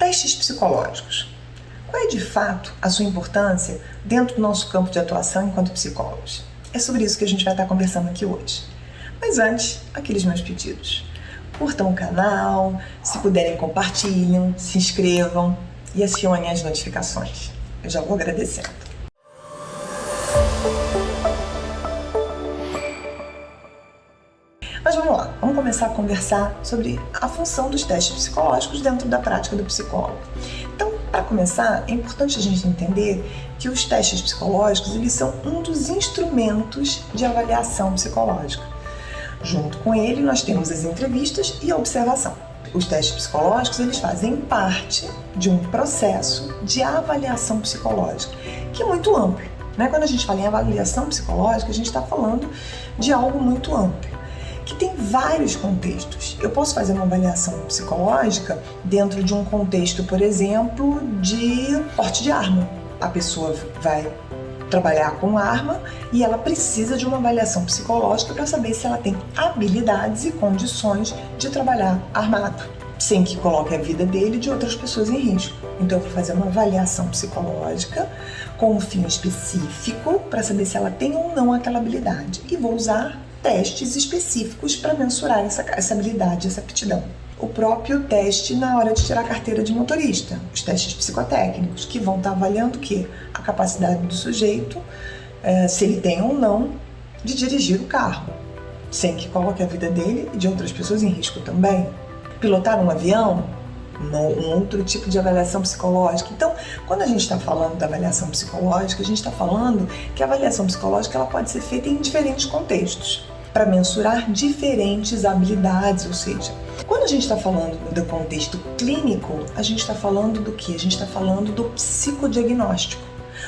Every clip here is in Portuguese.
Testes psicológicos. Qual é de fato a sua importância dentro do nosso campo de atuação enquanto psicólogos? É sobre isso que a gente vai estar conversando aqui hoje. Mas antes, aqueles meus pedidos. Curtam o canal, se puderem compartilhem, se inscrevam e acionem as notificações. Eu já vou agradecendo. Mas vamos lá, vamos começar a conversar sobre a função dos testes psicológicos dentro da prática do psicólogo. Então, para começar, é importante a gente entender que os testes psicológicos eles são um dos instrumentos de avaliação psicológica. Junto com ele, nós temos as entrevistas e a observação. Os testes psicológicos eles fazem parte de um processo de avaliação psicológica, que é muito amplo, né? Quando a gente fala em avaliação psicológica, a gente está falando de algo muito amplo, que tem vários contextos. Eu posso fazer uma avaliação psicológica dentro de um contexto, por exemplo, de porte de arma. A pessoa vai trabalhar com arma e ela precisa de uma avaliação psicológica para saber se ela tem habilidades e condições de trabalhar armado, sem que coloque a vida dele e de outras pessoas em risco. Então eu vou fazer uma avaliação psicológica com um fim específico para saber se ela tem ou não aquela habilidade e vou usar testes específicos para mensurar essa habilidade, essa aptidão. O próprio teste na hora de tirar a carteira de motorista, os testes psicotécnicos, que vão estar avaliando o quê? A capacidade do sujeito, se ele tem ou não, de dirigir o carro, sem que coloque a vida dele e de outras pessoas em risco também. Pilotar um avião, um outro tipo de avaliação psicológica. Então, quando a gente está falando da avaliação psicológica, a gente está falando que a avaliação psicológica ela pode ser feita em diferentes contextos, para mensurar diferentes habilidades, ou seja, quando a gente está falando do contexto clínico, a gente está falando do que? A gente está falando do psicodiagnóstico,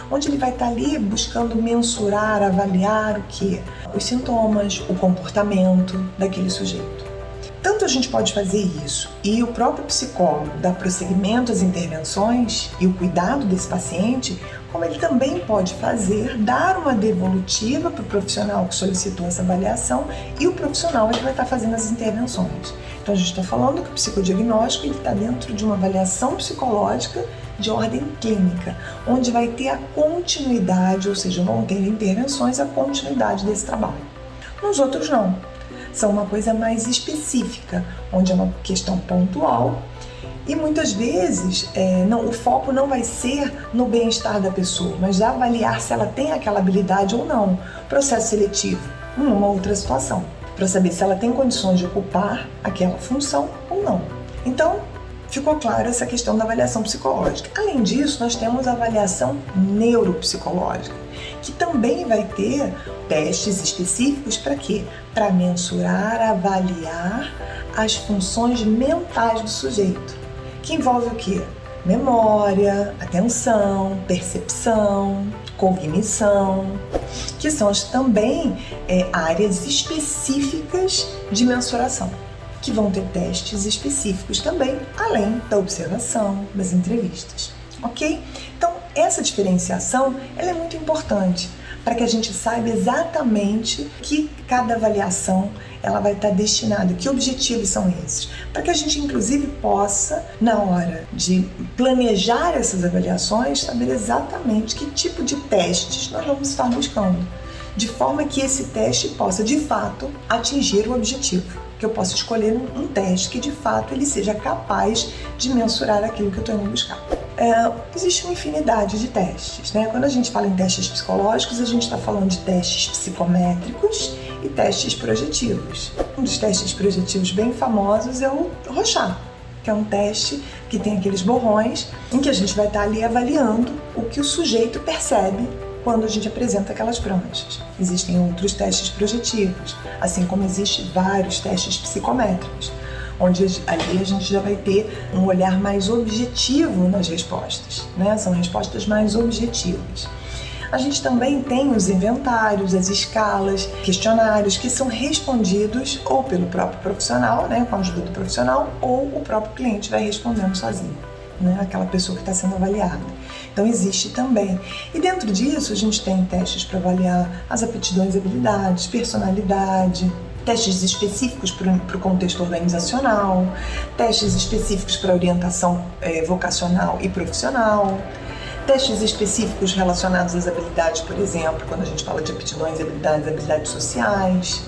onde ele vai estar ali buscando mensurar, avaliar o que? Os sintomas, o comportamento daquele sujeito. Tanto a gente pode fazer isso e o próprio psicólogo dar prosseguimento às intervenções e o cuidado desse paciente, como ele também pode fazer, dar uma devolutiva para o profissional que solicitou essa avaliação e o profissional ele vai estar fazendo as intervenções. Então a gente está falando que o psicodiagnóstico está dentro de uma avaliação psicológica de ordem clínica, onde vai ter a continuidade, ou seja, vão ter intervenções, a continuidade desse trabalho. Nos outros não. São uma coisa mais específica, onde é uma questão pontual e muitas vezes o foco não vai ser no bem-estar da pessoa, mas avaliar se ela tem aquela habilidade ou não. Processo seletivo, uma outra situação, para saber se ela tem condições de ocupar aquela função ou não. Então, ficou claro essa questão da avaliação psicológica. Além disso, nós temos a avaliação neuropsicológica, que também vai ter testes específicos para quê? Para mensurar, avaliar as funções mentais do sujeito, que envolve o quê? Memória, atenção, percepção, cognição, que são também áreas específicas de mensuração, que vão ter testes específicos também, além da observação, das entrevistas, ok? Então, essa diferenciação ela é muito importante para que a gente saiba exatamente que cada avaliação ela vai estar destinada, que objetivos são esses, para que a gente inclusive possa, na hora de planejar essas avaliações, saber exatamente que tipo de testes nós vamos estar buscando, de forma que esse teste possa de fato atingir o objetivo, que eu possa escolher um teste que de fato ele seja capaz de mensurar aquilo que eu estou indo buscar. Existe uma infinidade de testes, né? Quando a gente fala em testes psicológicos, a gente está falando de testes psicométricos e testes projetivos. Um dos testes projetivos bem famosos é o Rorschach, que é um teste que tem aqueles borrões em que a gente vai estar ali avaliando o que o sujeito percebe quando a gente apresenta aquelas pranchas. Existem outros testes projetivos, assim como existem vários testes psicométricos, onde ali a gente já vai ter um olhar mais objetivo nas respostas, né? São respostas mais objetivas. A gente também tem os inventários, as escalas, questionários que são respondidos ou pelo próprio profissional, né, com a ajuda do profissional, ou o próprio cliente vai respondendo sozinho, né, aquela pessoa que está sendo avaliada. Então existe também. E dentro disso a gente tem testes para avaliar as aptidões e habilidades, personalidade, testes específicos para o contexto organizacional, testes específicos para orientação vocacional e profissional, testes específicos relacionados às habilidades, por exemplo, quando a gente fala de aptidões, habilidades sociais,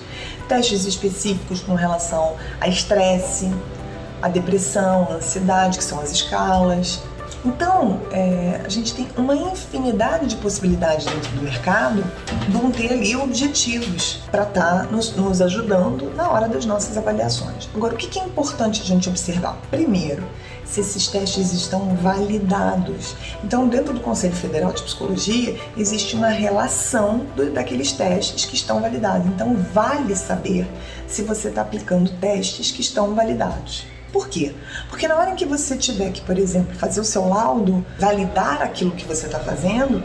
testes específicos com relação a estresse, a depressão, a ansiedade, que são as escalas. Então, a gente tem uma infinidade de possibilidades dentro do mercado, vão ter ali objetivos para estar nos ajudando na hora das nossas avaliações. Agora, o que é importante a gente observar? Primeiro, se esses testes estão validados. Então, dentro do Conselho Federal de Psicologia, existe uma relação daqueles testes que estão validados. Então, vale saber se você está aplicando testes que estão validados. Por quê? Porque na hora em que você tiver que, por exemplo, fazer o seu laudo, validar aquilo que você está fazendo,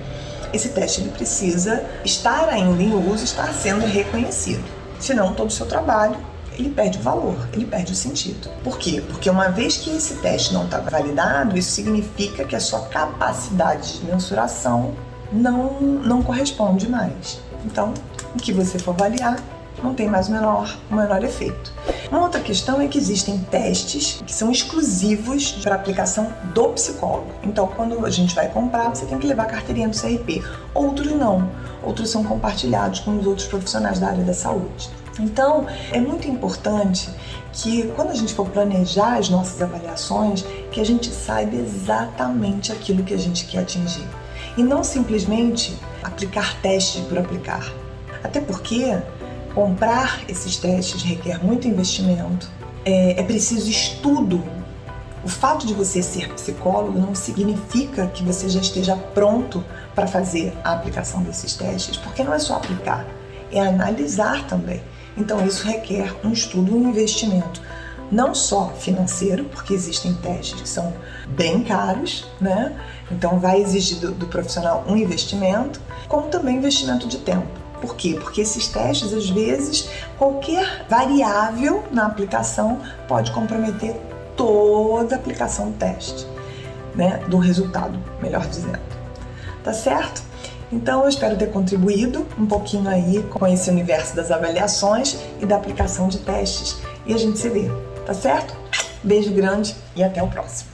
esse teste ele precisa estar ainda em uso, estar sendo reconhecido. Senão, todo o seu trabalho ele perde o valor, ele perde o sentido. Por quê? Porque uma vez que esse teste não está validado, isso significa que a sua capacidade de mensuração não corresponde mais. Então, o que você for avaliar não tem mais o menor efeito. Uma outra questão é que existem testes que são exclusivos para aplicação do psicólogo. Então, quando a gente vai comprar, você tem que levar a carteirinha do CRP. Outros não. Outros são compartilhados com os outros profissionais da área da saúde. Então, é muito importante que quando a gente for planejar as nossas avaliações, que a gente saiba exatamente aquilo que a gente quer atingir. E não simplesmente aplicar teste por aplicar. Até porque comprar esses testes requer muito investimento, é preciso estudo. O fato de você ser psicólogo não significa que você já esteja pronto para fazer a aplicação desses testes, porque não é só aplicar, é analisar também. Então isso requer um estudo, um investimento, não só financeiro, porque existem testes que são bem caros, né? Então vai exigir do profissional um investimento, como também investimento de tempo. Por quê? Porque esses testes, às vezes, qualquer variável na aplicação pode comprometer toda a aplicação do teste, né? Do resultado, melhor dizendo. Tá certo? Então, eu espero ter contribuído um pouquinho aí com esse universo das avaliações e da aplicação de testes. E a gente se vê, tá certo? Beijo grande e até o próximo.